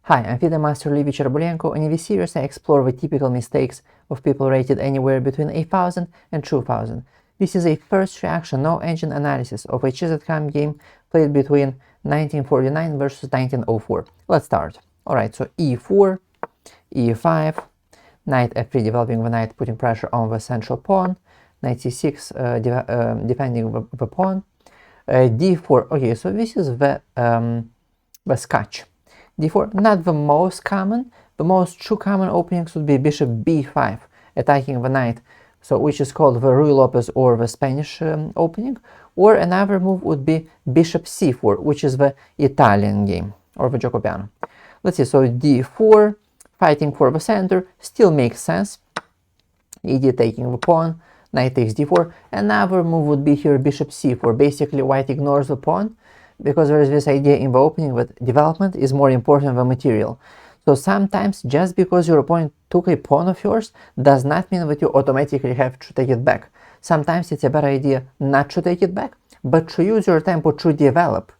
Hi, I'm FIDE Master Livy Cherbolenko, and in this series I explore the typical mistakes of people rated anywhere between 8,000 and 2,000. This is a first reaction, no engine analysis of a chess.com game played between 1949 versus 1904. Let's start. Alright, so e4, e5, knight f3 developing the knight, putting pressure on the central pawn, knight c6 defending the pawn, d4. Okay, so this is the sketch. d4, not the most common. The most true common openings would be bishop b5, attacking the knight, so which is called the Ruy Lopez or the Spanish opening. Or another move would be bishop c4, which is the Italian game, or the Giocopiano. Let's see, so d4, fighting for the center, still makes sense. ed taking the pawn, knight takes d4. Another move would be here bishop c4. Basically, white ignores the pawn, because there is this idea in the opening that development is more important than material. So sometimes just because your opponent took a pawn of yours does not mean that you automatically have to take it back. Sometimes it's a better idea not to take it back, but to use your tempo to develop.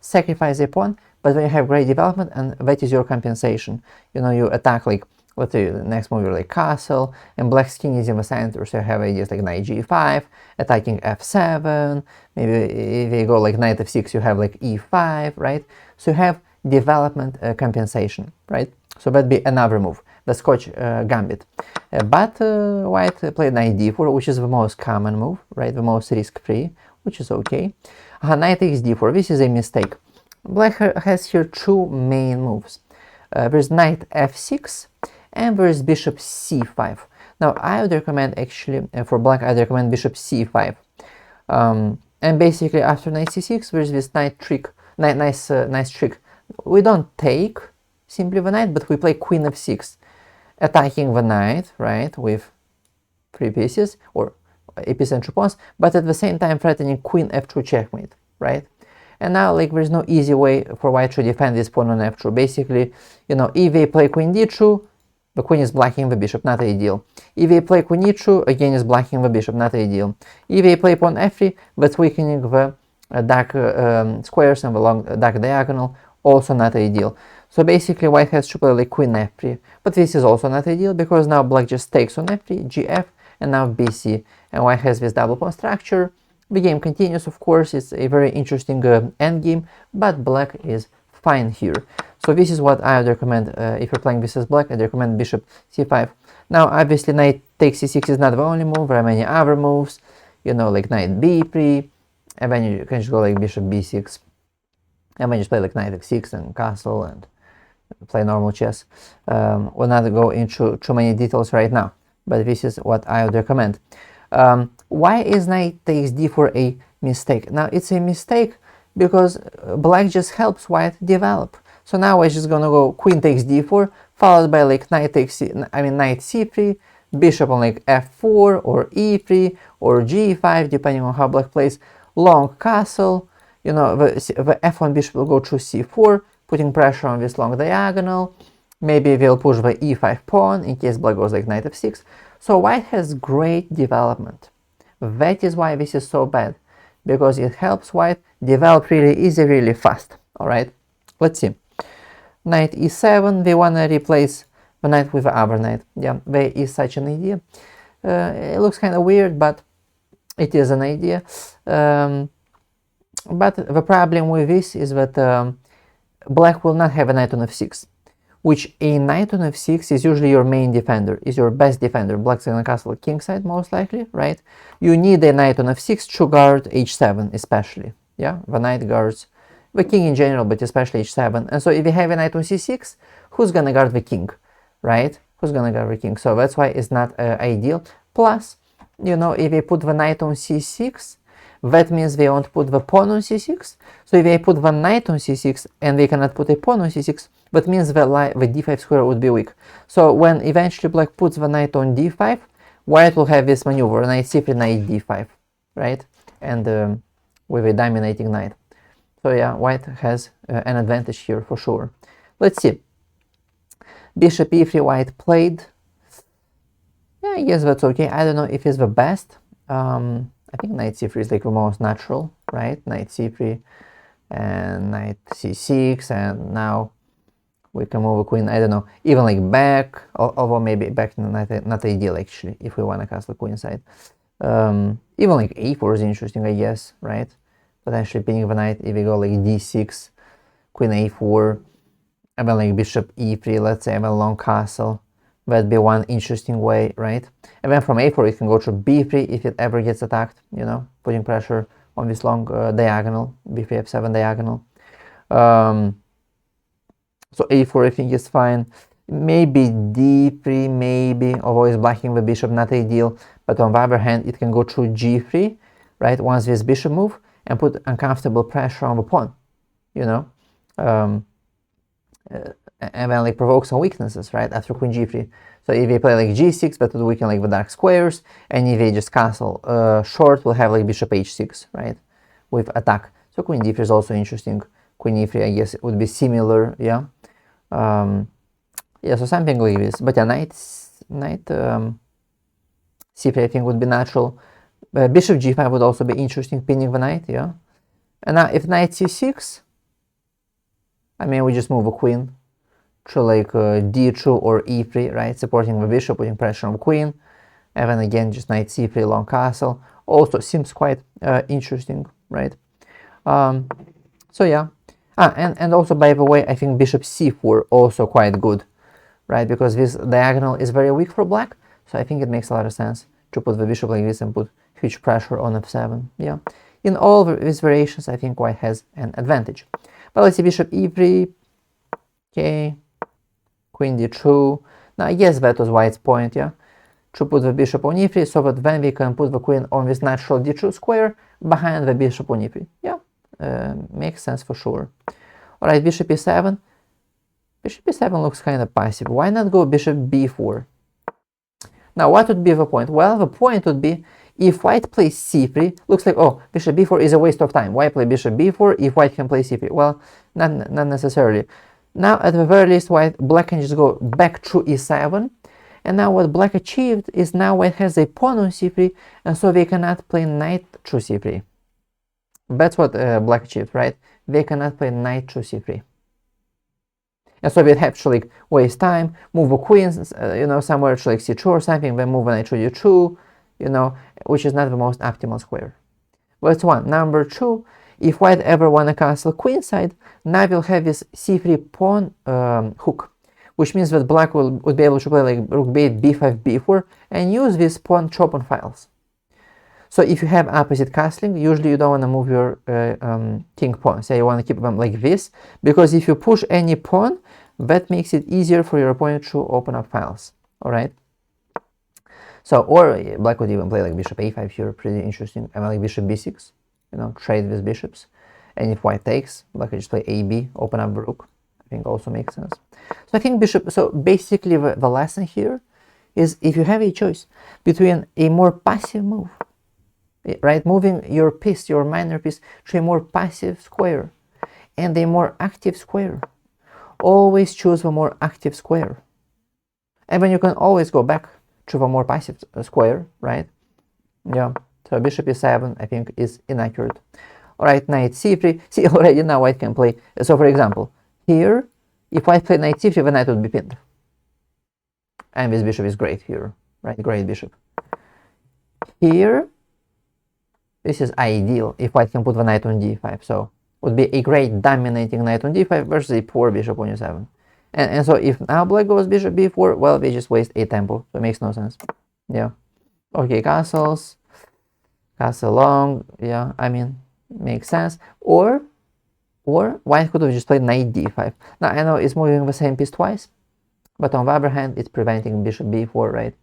Sacrifice a pawn, but when you have great development, and that is your compensation. You know, you attack, like, let's say the next move, you're like castle, and black's king is in the center, so you have ideas like knight g5, attacking f7, maybe if you go like knight f6, you have like e5, right? So you have development compensation, right? So that'd be another move, the Scotch gambit. But white played knight d4, which is the most common move, right? The most risk-free, which is okay. Knight takes d4, this is a mistake. Black has here two main moves. There's knight f6, and there is bishop c5. Now I would recommend, actually, for black, I'd recommend bishop c5. And basically after knight c6, there's this knight trick, nice trick. We don't take simply the knight, but we play queen f6, attacking the knight, right, with 3 pieces, or epicenter pawns, but at the same time threatening queen f2 checkmate, right? And now, like, there's no easy way for white to defend this pawn on f2. Basically, you know, if they play queen d2, the queen is blocking the bishop, not ideal. If they play queen e2, again is blocking the bishop, not ideal. If they play pawn f3, that's weakening the dark squares and the long dark diagonal, also not ideal. So basically white has to play like queen f3, but this is also not ideal, because now black just takes on f3, gf, and now bc, and white has this double pawn structure. The game continues, of course. It's a very interesting endgame, but black is fine here. So this is what I would recommend if you're playing this as black. I'd recommend bishop c5. Now, obviously, knight takes c6 is not the only move. There are many other moves, you know, like knight b3, and then you can just go like bishop b6, and then just play like knight f6 and castle and play normal chess. We'll not go into too many details right now, but this is what I would recommend. Why is knight takes d4 a mistake? Now, it's a mistake because black just helps white develop. So now we're just gonna go queen takes d4, followed by like knight knight c3, bishop on like f4 or e3 or g5, depending on how black plays, long castle. You know, the f1 bishop will go to c4, putting pressure on this long diagonal. Maybe they'll push the e5 pawn in case black goes like knight f6. So white has great development. That is why this is so bad, because it helps white develop really easy, really fast. Alright, let's see. Knight e7, they want to replace the knight with the other knight. Yeah, there is such an idea. It looks kind of weird, but it is an idea. But the problem with this is that black will not have a knight on f6, which a knight on f6 is usually your main defender, is your best defender. Black's gonna castle kingside most likely, right? You need a knight on f6 to guard h7 especially. Yeah, the knight guards the king in general, but especially h7. And so if you have a knight on c6, who's gonna guard the king, right? Who's gonna guard the king? So that's why it's not ideal. Plus, you know, if they put the knight on c6, that means they won't put the pawn on c6. So if they put the knight on c6 and they cannot put a pawn on c6, that means the d5 square would be weak. So when eventually black puts the knight on d5, white will have this maneuver, knight c3, knight d5, right? And with a dominating knight. So yeah, white has an advantage here for sure. Let's see. Bishop e3, white played. Yeah, I guess that's okay. I don't know if it's the best. I think knight c3 is like the most natural, right? Knight c3 and knight c6, and now We can move a queen, I don't know, even like back, although maybe back not ideal actually, if we want to castle queen side. Even like a4 is interesting, I guess, right? Potentially pinning the knight if we go like d6, queen a4, and then like bishop e3, let's say, and then long castle. That'd be one interesting way, right? And then from a4 it can go to b3 if it ever gets attacked, you know, putting pressure on this long diagonal, b3 f7 diagonal. So a4 I think is fine. Maybe d3, maybe, although it's blocking the bishop, not ideal. But on the other hand, it can go through g3, right, once this bishop move, and put uncomfortable pressure on the pawn, you know. And then like provoke some weaknesses, right, after queen g3. So if they play like g6, that would weaken like the dark squares, and if they just castle short, we'll have like bishop h6, right, with attack. So queen d3 is also interesting. Queen e3, I guess it would be similar, yeah. Yeah, so something like this. But yeah, knight c3 I think would be natural. Bishop g5 would also be interesting, pinning the knight, yeah. And now if knight c6, I mean, we just move a queen to like d2 or e3, right, supporting the bishop, putting pressure on the queen. And then again, just knight c3, long castle. Also seems quite interesting, right? So yeah. And also, by the way, I think bishop c4 also quite good, right? Because this diagonal is very weak for black. So I think it makes a lot of sense to put the bishop like this and put huge pressure on f7. Yeah. In all these variations, I think white has an advantage. But let's see, bishop e3. Okay. Queen d2. Now, yes, that was white's point, yeah, to put the bishop on e3, so that then we can put the queen on this natural d2 square behind the bishop on e3. Yeah, makes sense for sure. All right, bishop e7. Bishop e7 looks kind of passive. Why not go bishop b4? Now, what would be the point? Well, the point would be if white plays c3, looks like, oh, bishop b4 is a waste of time. Why play bishop b4 if white can play c3? Well, not necessarily. Now, at the very least, black can just go back to e7. And now what black achieved is now white has a pawn on c3, and so they cannot play knight to c3. That's what black achieved, right? They cannot play knight to c3. And so we'd have to like waste time, move a queen, you know, somewhere to like c2 or something, then move a knight to d2, you know, which is not the most optimal square. That's one. Number two, if white ever want to castle queenside, now we'll have this c3 pawn hook, which means that black would be able to play like rook b8, b5, b4, and use this pawn chop on files. So if you have opposite castling, usually you don't want to move your king pawn. Say you want to keep them like this, because if you push any pawn, that makes it easier for your opponent to open up files. All right. So, or black would even play like bishop a5 here, pretty interesting. And like bishop b6, you know, trade with bishops. And if white takes, black could just play ab, open up the rook. I think also makes sense. So I think bishop, so basically the lesson here is if you have a choice between a more passive move, right, moving your piece, your minor piece, to a more passive square and a more active square, always choose the more active square. And then you can always go back to the more passive square, right? Yeah, so bishop e7 I think is inaccurate. All right, knight c3. See, already now white can play. So for example, here, if white played knight c3, the knight would be pinned. And this bishop is great here, right? Great bishop. Here, this is ideal if white can put the knight on d5. So would be a great dominating knight on d5 versus a poor bishop on e7. And so if now black goes bishop b4, well, they just waste a tempo. So it makes no sense. Yeah. Okay, castles. Castle long. Yeah, I mean, makes sense. Or white could have just played knight d5. Now, I know it's moving the same piece twice, but on the other hand, it's preventing bishop b4, right?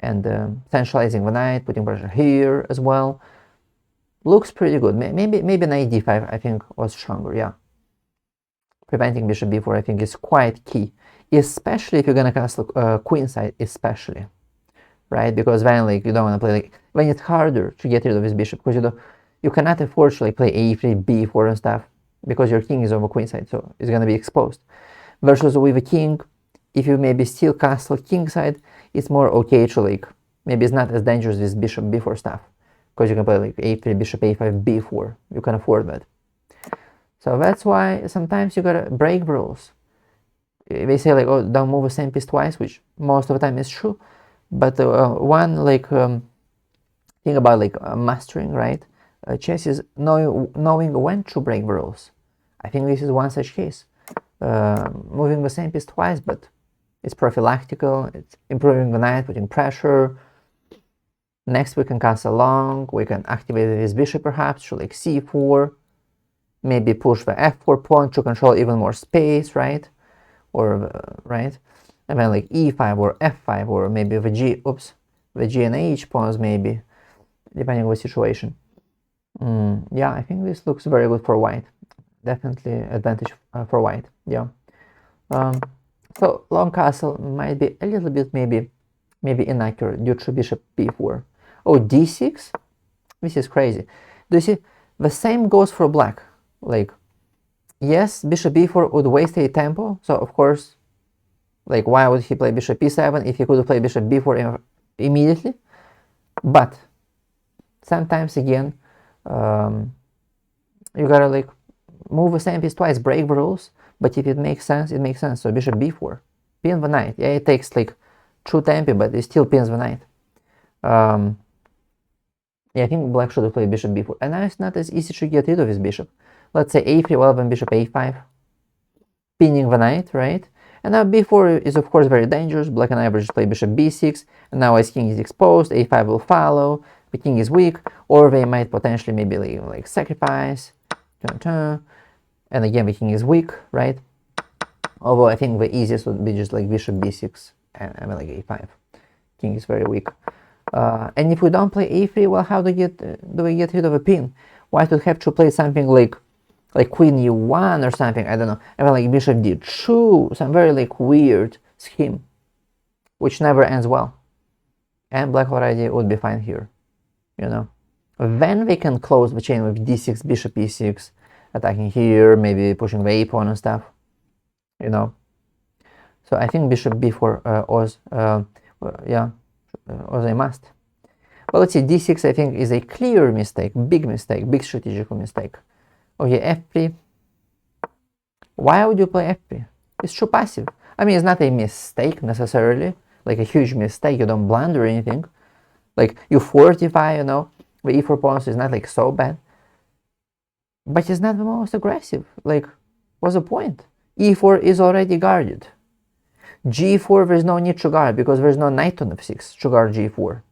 And centralizing the knight, putting pressure here as well. Looks pretty good. Maybe knight d5, I think, was stronger, yeah. Preventing bishop b4, I think, is quite key, especially if you're going to castle queenside, especially, right? Because then, like, you don't want to play, like, when it's harder to get rid of this bishop, because you cannot afford to, like, play a3, b4 and stuff, because your king is over queenside, so it's going to be exposed. Versus with a king, if you maybe still castle kingside, it's more okay to, like, maybe it's not as dangerous as bishop b4 stuff, because you can play, like, a3, bishop a5, b4. You can afford that. So that's why sometimes you gotta break rules. They say like, oh, don't move the same piece twice, which most of the time is true. But one like thing about like mastering, right? Chess is knowing when to break the rules. I think this is one such case. Moving the same piece twice, but it's prophylactical. It's improving the knight, putting pressure. Next, we can castle long. We can activate this bishop perhaps to like c4. Maybe push the f4 pawn to control even more space, right? Or right, and then like e5 or f5 or maybe the g and h pawns, maybe depending on the situation. Yeah, I think this looks very good for white. Definitely advantage for white. Yeah. So long castle might be a little bit maybe inaccurate due to bishop b4. Oh, d6. This is crazy. Do you see? The same goes for black. Like, yes, bishop b4 would waste a tempo, so of course, like, why would he play bishop b7 if he could play bishop b4 immediately? But sometimes again, you gotta like move the same piece twice, break the rules, but if it makes sense, it makes sense. So bishop b4, pin the knight. Yeah, it takes like 2 tempi, but it still pins the knight. Yeah, I think black should have played bishop b4, and now it's not as easy to get rid of his bishop. Let's say a3, well, then bishop a5, pinning the knight, right? And now b4 is of course very dangerous. Black and I will just play bishop b6, and now his king is exposed, a5 will follow, the king is weak, or they might potentially maybe like sacrifice, and again the king is weak, right? Although I think the easiest would be just like bishop b6 and like a5. King is very weak. And if we don't play a3, well, how do we get rid of a pin? White would have to play something like queen e1 or something, I don't know, and then like bishop d2, some very like weird scheme, which never ends well. And black already would be fine here, you know. Then we can close the chain with d6, bishop e6, attacking here, maybe pushing the a pawn and stuff, you know. So I think bishop b4 was a must. But let's see, d6 I think is a clear mistake, big strategical mistake. Okay, f3. Why would you play f3? It's too passive. I mean, it's not a mistake necessarily, like a huge mistake. You don't blunder or anything. Like, you fortify, you know, the e4 pawns is not like so bad. But it's not the most aggressive. Like, what's the point? e4 is already guarded. g4, there's no need to guard because there's no knight on f6 to guard g4.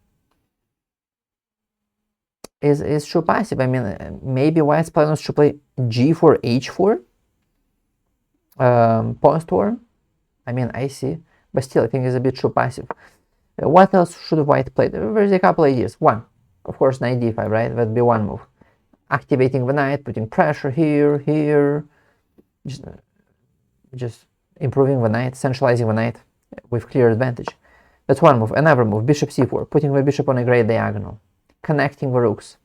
Is too passive. I mean, maybe white's plan was to play g4, h4, pawn storm. I mean, I see, but still, I think it's a bit too passive. What else should white play? There's a couple ideas. One, of course, knight d5, right? That'd be one move. Activating the knight, putting pressure here, just improving the knight, centralizing the knight with clear advantage. That's one move. Another move, bishop c4, putting the bishop on a great diagonal. Connecting the rooks.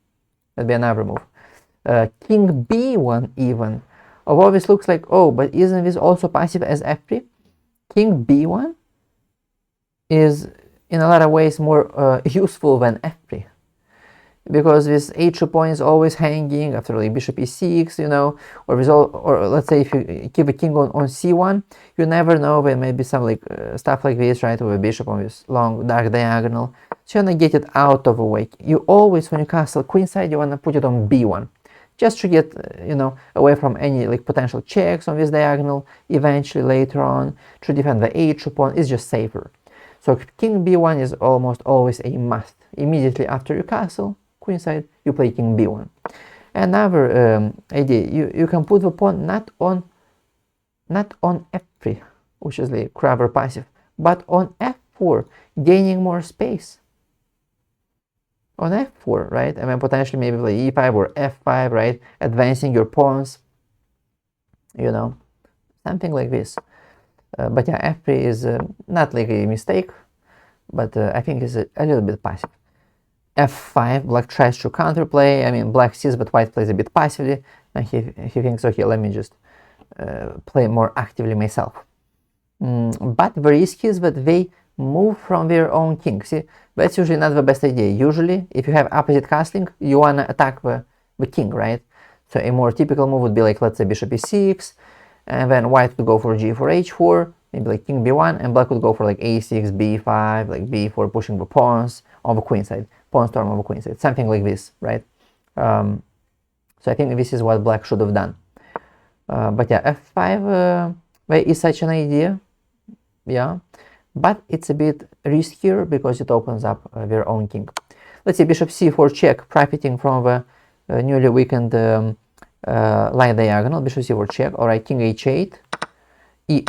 That'd be another move. King b1 even. Although this looks like, oh, but isn't this also passive as f3? King b1 is in a lot of ways more useful than f3. Because this h2 pawn is always hanging after like bishop e6, you know, or let's say if you keep a king on c1, you never know, there may be some like stuff like this, right, with a bishop on this long dark diagonal. So you want to get it out of the way. You always, when you castle queenside, you want to put it on b1, just to get, you know, away from any like potential checks on this diagonal. Eventually, later on, to defend the h2 pawn is just safer. So king b1 is almost always a must. Immediately after you castle queenside, you play king b1. Another idea, you can put the pawn not on f3, which is like rather passive, but on f4, gaining more space. On f4, right? And then potentially maybe play e5 or f5, right? Advancing your pawns, you know, something like this. But yeah, f3 is not like a mistake, but I think it's a little bit passive. f5, black tries to counterplay. I mean, black sees, but white plays a bit passively, and he thinks, okay, let me just play more actively myself. But the risk is that they move from their own king. See, that's usually not the best idea. Usually, if you have opposite castling, you want to attack the king, right? So a more typical move would be like, let's say, bishop e6, and then white would go for g4, h4, maybe like king b1, and black would go for like a6, b5, like b4, pushing the pawns on the queen side, pawn storm on the queen side, something like this, right? So I think this is what black should have done. But yeah, f5 is such an idea, yeah, but it's a bit riskier because it opens up their own king. Let's see, bishop c4 check, profiting from the newly weakened line diagonal. Bishop c4 check. All right, king h8,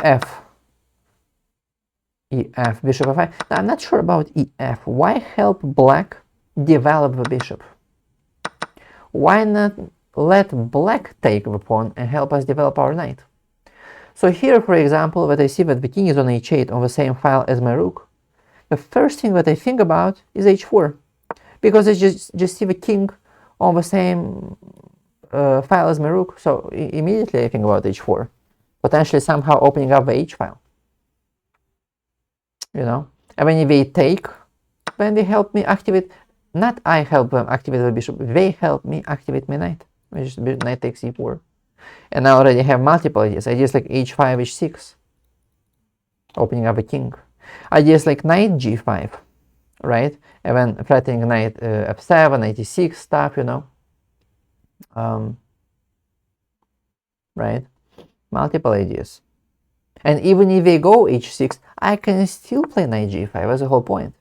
ef, bishop f5. Now, I'm not sure about ef. Why help black develop the bishop? Why not let black take the pawn and help us develop our knight? So here, for example, that I see that the king is on h8 on the same file as my rook, the first thing that I think about is h4, because I just see the king on the same file as my rook. So immediately I think about h4, potentially somehow opening up the h file. You know, and when they take, then they help me activate. Not I help them activate the bishop. They help me activate my knight. Just knight takes e4. And I already have multiple ideas. Ideas like h5, h6, opening up a king. Ideas like knight g5, right? And then threatening knight f7, knight e6 stuff, you know. Right? Multiple ideas. And even if they go h6, I can still play knight g5. That's the whole point.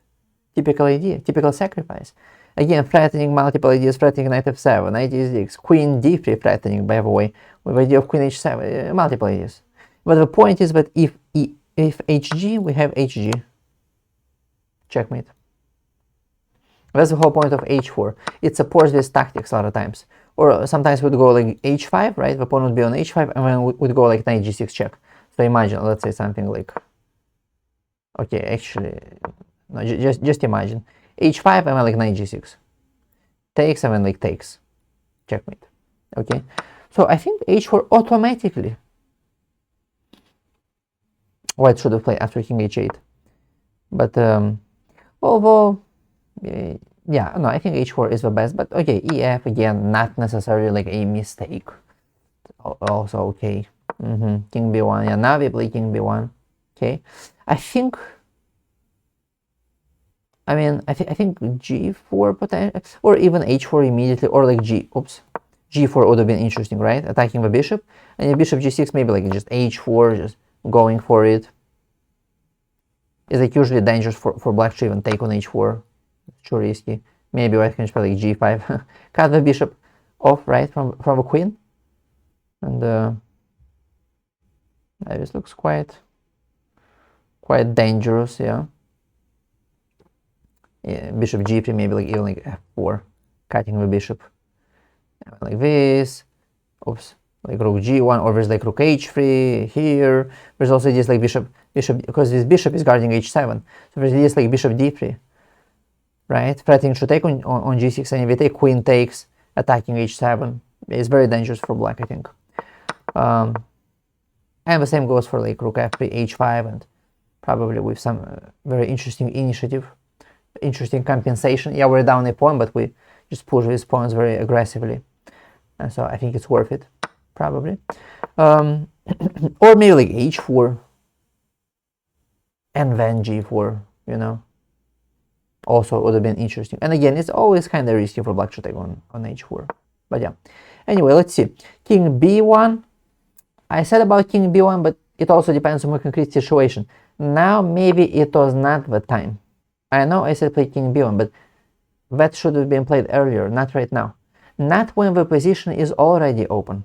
Typical idea, typical sacrifice. Again, threatening multiple ideas, threatening knight f7, knight e6, queen d3 threatening, by the way, with the idea of queen h7, multiple ideas. But the point is that if hg, we have hg. Checkmate. That's the whole point of h4. It supports these tactics a lot of times. Or sometimes we'd go like h5, right? The pawn would be on h5, and then we'd go like knight g6 check. So imagine, let's say something like, okay, actually, no, just imagine. h5 and then like knight g6. Takes and then like takes. Checkmate. Okay. So I think h4 automatically. White should have played after king h8. But although, yeah, no, I think h4 is the best. But okay, ef, again, not necessarily like a mistake. Also okay. King b1. Yeah, now we play king b1. Okay. I think think g4 potential, or even h4 immediately, or like g4 would have been interesting, right? Attacking the bishop, and if bishop g6, maybe like just h4, just going for it. Is like usually dangerous for black to even take on h4. It's too risky. Maybe white can just play like g5, cut the bishop off, right, from a queen, and this looks quite dangerous, yeah. Yeah, bishop g3, maybe like even like f4, cutting the bishop, like this. Oops, like rook g1, or there's like rook h3 here. There's also this like bishop, because this bishop is guarding h7. So there's this like bishop d3, right? Threatening to take on g6, and if we take, queen takes, attacking h7. It's very dangerous for black, I think. And the same goes for like rook f3, h5, and probably with some very interesting initiative. Interesting compensation. Yeah, we're down a pawn, but we just push these pawns very aggressively, and so I think it's worth it, probably. Or maybe like h4 and then g4, you know. Also would have been interesting. And again, it's always kind of risky for black to take on h4. But yeah. Anyway, let's see. King b1. I said about king b1, but it also depends on the concrete situation. Now maybe it was not the time. I know I said play king b1, but that should have been played earlier, not right now. Not when the position is already open.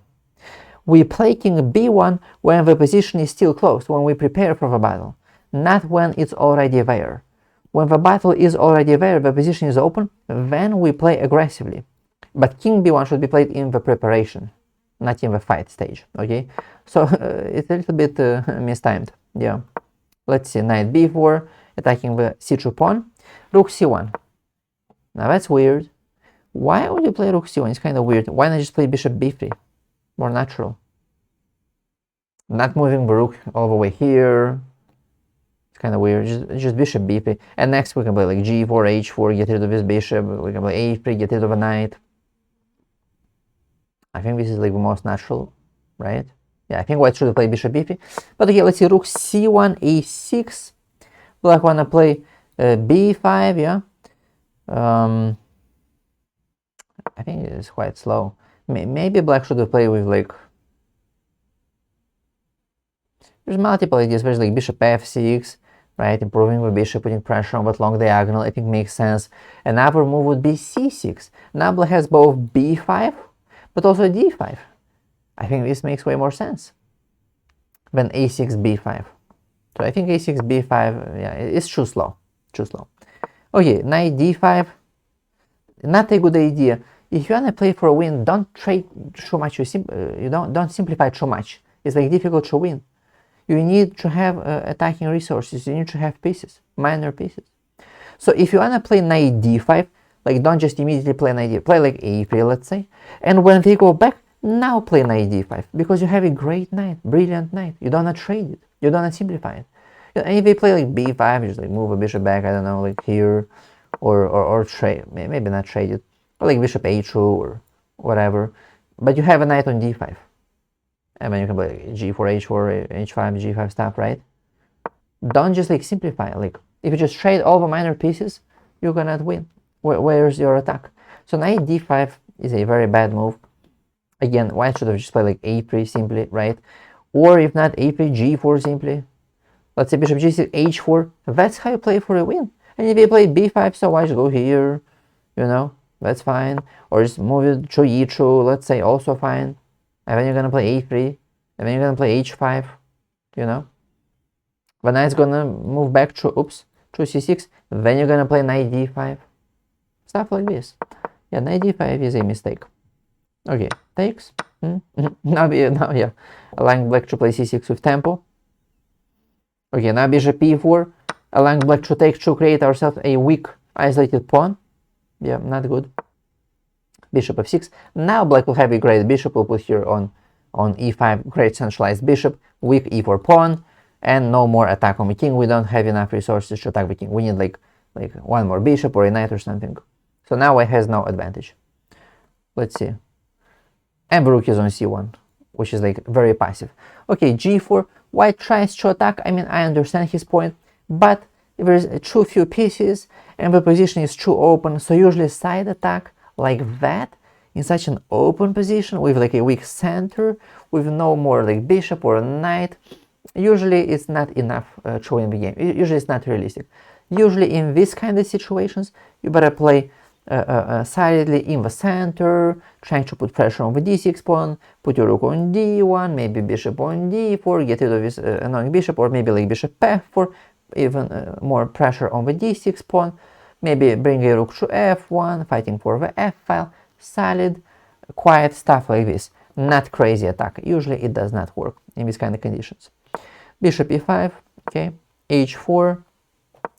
We play king b1 when the position is still closed, when we prepare for the battle, not when it's already there. When the battle is already there, the position is open, then we play aggressively. But king b1 should be played in the preparation, not in the fight stage, okay? So it's a little bit mistimed, yeah. Let's see, knight b4, attacking the c2 pawn, rook c1. Now that's weird. Why would you play rook c1? It's kind of weird. Why not just play bishop b3? More natural. Not moving the rook all the way here. It's kind of weird. Just bishop b3. And next we can play like g4, h4, get rid of this bishop. We can play a3, get rid of a knight. I think this is like the most natural, right? Yeah, I think white should play bishop b3. But okay, let's see, rook c1, a6. Black wanna play b5, yeah. I think it's quite slow. Maybe black should play with like... There's multiple ideas, there's like bishop f6, right? Improving the bishop, putting pressure on that long diagonal, I think makes sense. Another move would be c6. Now black has both b5, but also d5. I think this makes way more sense than a6, b5. So I think a6, b5, yeah, it's too slow. Too slow. Okay, knight d5. Not a good idea. If you wanna play for a win, don't trade too much. You don't simplify too much. It's like difficult to win. You need to have attacking resources. You need to have pieces, minor pieces. So if you wanna play knight d5, like don't just immediately play knight d5. Play like a3, let's say, and when they go back, now play knight d5 because you have a great knight, brilliant knight. You don't wanna trade it. You don't wanna simplify it. And if they play like b5, just like move a bishop back. I don't know, like here. Or trade, maybe not trade it, or like bishop a2 or whatever, but you have a knight on d5, and then you can play g4, h4, h5, g5 stuff, right? Don't just like simplify. Like if you just trade all the minor pieces, you're gonna win. Where's your attack? So knight d5 is a very bad move. Again, white should have just played like a3 simply, right? Or if not a3, g4 simply. Let's say bishop g6, h4. That's how you play for a win. And if you play b5, so why just go here, you know, that's fine. Or just move it to e2, let's say, also fine. And then you're gonna play a3, and then you're gonna play h5, you know. The knight's gonna move back to, to c6, then you're gonna play knight d5. Stuff like this. Yeah, knight d5 is a mistake. Okay, takes. Now, yeah, allowing black to play c6 with tempo. Okay, now bishop e4. Allowing black to take to create ourselves a weak, isolated pawn. Yeah, not good. Bishop f6. Now black will have a great bishop. We'll put here on e5, great centralized bishop, weak e4 pawn, and no more attack on the king. We don't have enough resources to attack the king. We need like one more bishop or a knight or something. So now white has no advantage. Let's see. And the rook is on c1, which is like very passive. Okay, g4. White tries to attack. I mean, I understand his point, but there's too few pieces and the position is too open. So usually side attack like that in such an open position with like a weak center, with no more like bishop or knight, usually it's not enough to win the game. Usually it's not realistic. Usually in these kind of situations, you better play solidly in the center, trying to put pressure on the d6 pawn, put your rook on d1, maybe bishop on d4, get rid of this annoying bishop, or maybe like bishop f4, even more pressure on the d6 pawn, maybe bring a rook to f1, fighting for the f file, solid, quiet stuff like this. Not crazy attack. Usually it does not work in these kind of conditions. Bishop e5, okay, h4,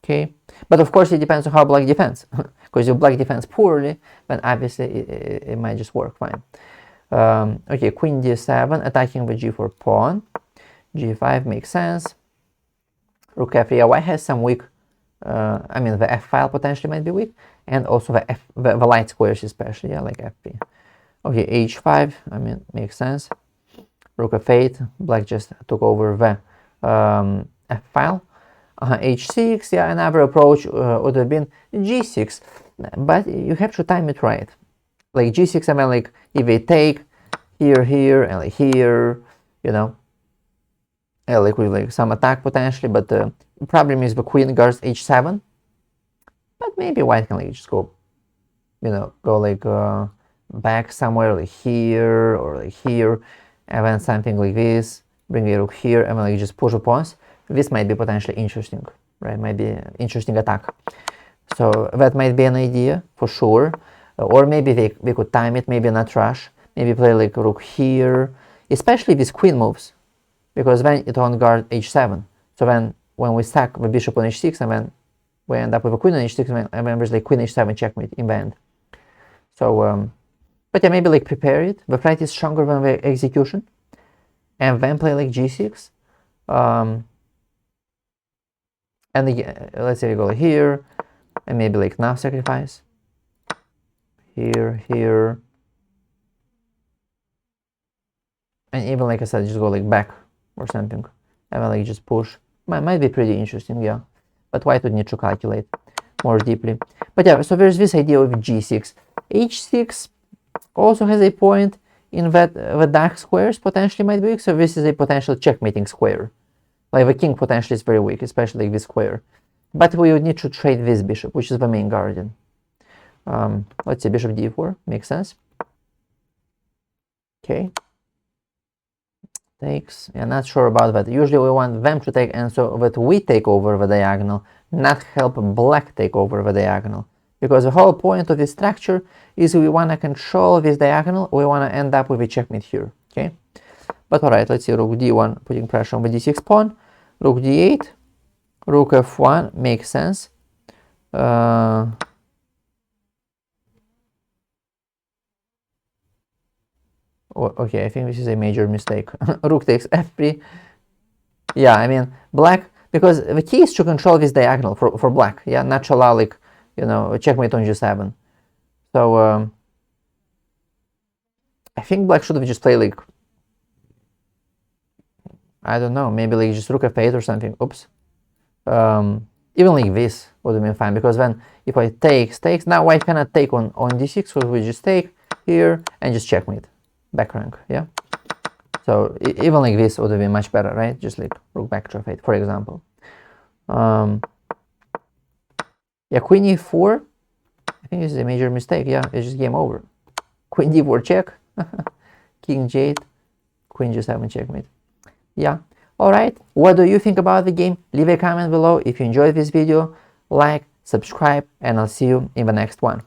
okay, but of course it depends on how black defends. Because if black defends poorly, then obviously it might just work fine. Okay, queen d7, attacking the g4 pawn. g5 makes sense. Rook f3. Yeah, white has some weak. I mean, the f file potentially might be weak, and also the light squares especially. Yeah, like f3. Okay, h5. I mean, makes sense. Rook f8. Black just took over the f file. H6. Yeah, another approach would have been g6. But you have to time it right. Like g6, I mean, like if they take here, and like here, you know, like with like some attack potentially, but the problem is the queen guards h7. But maybe white can like just go, you know, go like back somewhere like here or like here, and then something like this, bring a rook here, and then like just push the pawns. This might be potentially interesting, right? Might be an interesting attack. So that might be an idea for sure. Or maybe we could time it, maybe not rush. Maybe play like rook here, especially with queen moves, because then it on guard h7. So then when we stack the bishop on h6, and then we end up with a queen on h6, and then there's like queen h7 checkmate in the end. So, but yeah, maybe like prepare it. The threat is stronger than the execution, and then play like g6. And again, let's say we go here, and maybe like now sacrifice. Here, And even like I said, just go like back or something. And then like just push. Might be pretty interesting, yeah. But white would need to calculate more deeply. But yeah, so there's this idea of g6. h6 also has a point in that the dark squares potentially might be weak. So this is a potential checkmating square. Like the king potentially is very weak, especially this square. But we would need to trade this bishop, which is the main guardian. Let's see, bishop d4, makes sense. Okay. Takes, yeah, not sure about that. Usually we want them to take, and so that we take over the diagonal, not help black take over the diagonal. Because the whole point of this structure is we want to control this diagonal, we want to end up with a checkmate here, okay? But alright, let's see, rook d1, putting pressure on the d6 pawn, rook d8, rook f1, makes sense. Okay, I think this is a major mistake. Rook takes f3. Yeah, I mean, black, because the key is to control this diagonal for black, yeah, not to allow, like, you know, checkmate on g7. So, I think black should have just played, like, I don't know, maybe like just rook f8 or something. Oops. Even like this would have been fine, because then if I takes, now white cannot take on d6, so we just take here and just checkmate. Back rank, yeah. So even like this would have been much better, right? Just like rook back to f8, for example. Yeah, queen e4. I think this is a major mistake. Yeah, it's just game over. Queen d4 check. King j8. Queen g7 checkmate. Yeah. All right. What do you think about the game? Leave a comment below. If you enjoyed this video, like, subscribe, and I'll see you in the next one.